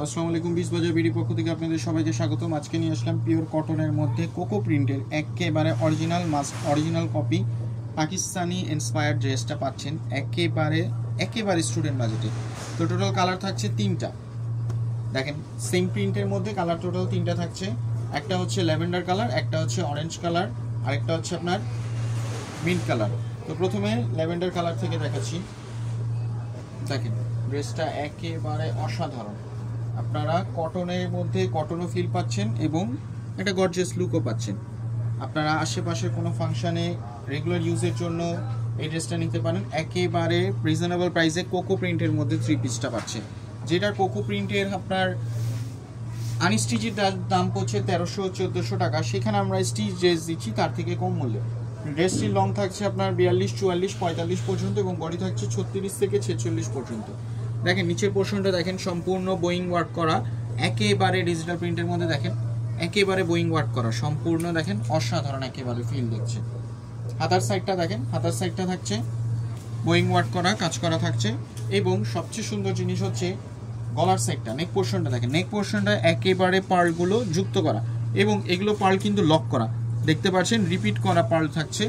আসসালামু আলাইকুম। 20 বাজার বিডি পক্ষ থেকে আপনাদের সবাইকে স্বাগতম। আজকে নিয়ে আসলাম পিওর কটনের মধ্যে কোকো প্রিন্টের একেবারে অরিজিনাল কপি পাকিস্তানি ইন্সপায়ার্ড ড্রেসটা পাচ্ছেন একেবারে স্টুডেন্ট বাজেটে। তো টোটাল কালার থাকছে 3টা। দেখেন সেম প্রিন্টের মধ্যে কালার টোটাল 3টা থাকছে। একটা হচ্ছে ল্যাভেন্ডার কালার, একটা হচ্ছে অরেঞ্জ কালার, আরেকটা হচ্ছে আপনার মিন্ট কালার। তো প্রথমে ল্যাভেন্ডার কালার থেকে দেখাচ্ছি। দেখেন ড্রেসটা একেবারে অসাধারণ। আপনারা কটনের মধ্যে কটনও ফিল পাচ্ছেন এবং একটা গর্জিয়াস লুকও পাচ্ছেন। আপনারা আশেপাশের কোনো ফাংশানে রেগুলার ইউজের জন্য এই ড্রেসটা নিতে পারেন। একেবারে রিজনেবল প্রাইসে কোকো প্রিন্টের মধ্যে 3 পিসটা পাচ্ছেন, যেটা কোকো প্রিন্টের আপনার আনস্টিচের দাম পড়ছে 1300-1400 টাকা। সেখানে আমরা স্টিচ ড্রেস দিচ্ছি তার থেকে কম মূল্যে। ড্রেসটির লং থাকছে আপনার 42, 44, 45 পর্যন্ত এবং বডি থাকছে 36 থেকে 46 পর্যন্ত। দেখেন নিচের পোর্শনটা দেখেন সম্পূর্ণ বোয়িং ওয়ার্ক করা, একেবারে ডিজিটাল প্রিন্টের মধ্যে দেখেন একেবারে বোয়িং ওয়ার্ক করা সম্পূর্ণ। দেখেন অসাধারণ একেবারে ফিল দেখছে। হাতার সাইডটা দেখেন, হাতার সাইডটা থাকছে বোয়িং ওয়ার্ক করা, কাজ করা থাকছে। এবং সবচেয়ে সুন্দর জিনিস হচ্ছে গলার সাইডটা, নেক পোর্শনটা দেখেন। নেক পোর্শনটা একেবারে পার্লগুলো যুক্ত করা এবং এগুলো পার্ল কিন্তু লক করা, দেখতে পাচ্ছেন রিপিট করা পার্ল থাকছে,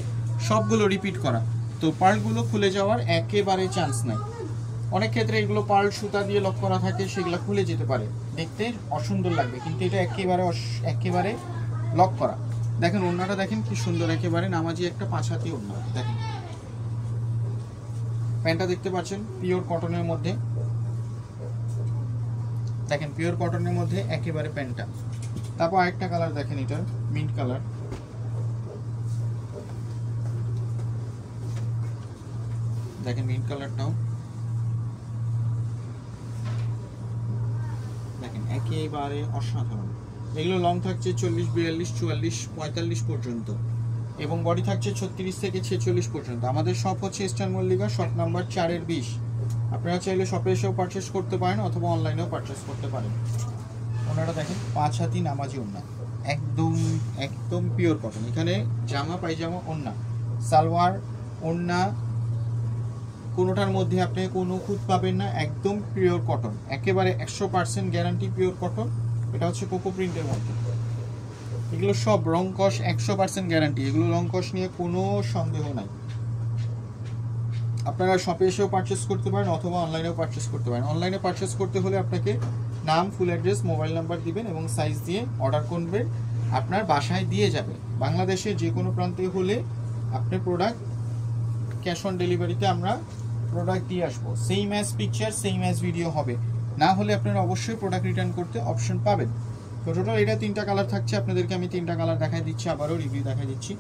সবগুলো রিপিট করা। তো পার্লগুলো খুলে যাওয়ার একেবারে চান্স নাই। অনেক ক্ষেত্রে এগুলো পার্ল সুতা দিয়ে লক করা থাকে, সেগুলো খুলে যেতে পারে, দেখতে অসুন্দর লাগবে, কিন্তু এটা একেবারে লক করা। দেখেন ওড়নাটা দেখেন কি সুন্দর, একেবারে নামাজি একটা 5 হাতি ওড়না। দেখেন প্যান্টটা দেখতে পাচ্ছেন পিওর কটনের মধ্যে। দেখেন পিওর কটনের মধ্যে একেবারে প্যান্টটা। তারপর আরেকটা কালার দেখেন, এটা মিন্ট কালার। দেখেন মিন্ট কালারটাও দেখেন একেবারে অসাধারণ। এগুলো লং থাকছে 40, 42, 44, 45 পর্যন্ত এবং বডি থাকছে 36 থেকে 46 পর্যন্ত। আমাদের শপ হচ্ছে ইস্টার্ন মল্লিকা, শপ নাম্বার 4-20। আপনারা চাইলে শপে এসেও পারচেস করতে পারেন অথবা অনলাইনেও পারচেস করতে পারেন। ওনারা দেখেন 5 হাতি নামাজি ওড়না, একদম পিওর কটন। এখানে জামা পায়জামা ওড়না সালোয়ার ওড়না কোনোটার মধ্যে আপনি কোনো খুঁত পাবেন না, একদম পিওর কটন, একেবারে 100% গ্যারান্টি পিওর কটন। এটা হচ্ছে কোকো প্রিন্টের মধ্যে। এগুলো সব রং কস 100% গ্যারান্টি, এগুলো রং কস নিয়ে কোনো সন্দেহ নাই। আপনারা শপে এসেও পারচেস করতে পারেন অথবা অনলাইনেও পারচেস করতে পারেন। অনলাইনে পারচেস করতে হলে আপনাকে নাম, ফুল অ্যাড্রেস, মোবাইল নাম্বার দিবেন এবং সাইজ দিয়ে অর্ডার করবেন, আপনার বাসায় দিয়ে যাবে। বাংলাদেশের যে কোনো প্রান্তে হলে আপনার প্রোডাক্ট ক্যাশ অন ডেলিভারিতে আমরা প্রোডাক্ট দিয়ে আসবো। Same as picture, same as video হবে। না হলে আপনারা অবশ্যই প্রোডাক্ট রিটার্ন করতে অপশন পাবেন। তো টোটাল এটা 3টা কালার থাকছে। আপনাদেরকে আমি 3টা কালার দেখাই দিচ্ছি, আবারও রিভিউ দেখাই দিচ্ছি।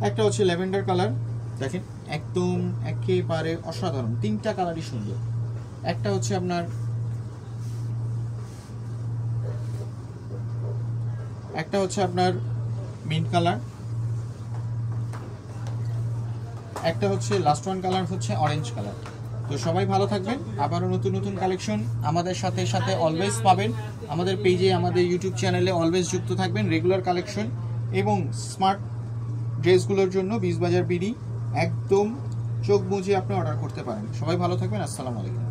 একটা হচ্ছে ল্যাভেন্ডার কালার, দেখেন একদম একেবারে অসাধারণ, 3টা কালারই সুন্দর। একটা হচ্ছে আপনার মিন্ট কালার, একটা হচ্ছে লাস্ট ওয়ান কালার হচ্ছে অরেঞ্জ কালার। তো সবাই ভালো থাকবেন। আবারও নতুন কালেকশন আমাদের সাথে অলওয়েজ পাবেন। আমাদের পেজে, আমাদের ইউটিউব চ্যানেলে অলওয়েজ যুক্ত থাকবেন। রেগুলার কালেকশন এবং স্মার্ট ড্রেসগুলোর জন্য 20 বাজার বিডি একদম চোখ বুজে আপনি অর্ডার করতে পারেন। সবাই ভালো থাকবেন। আসসালামু আলাইকুম।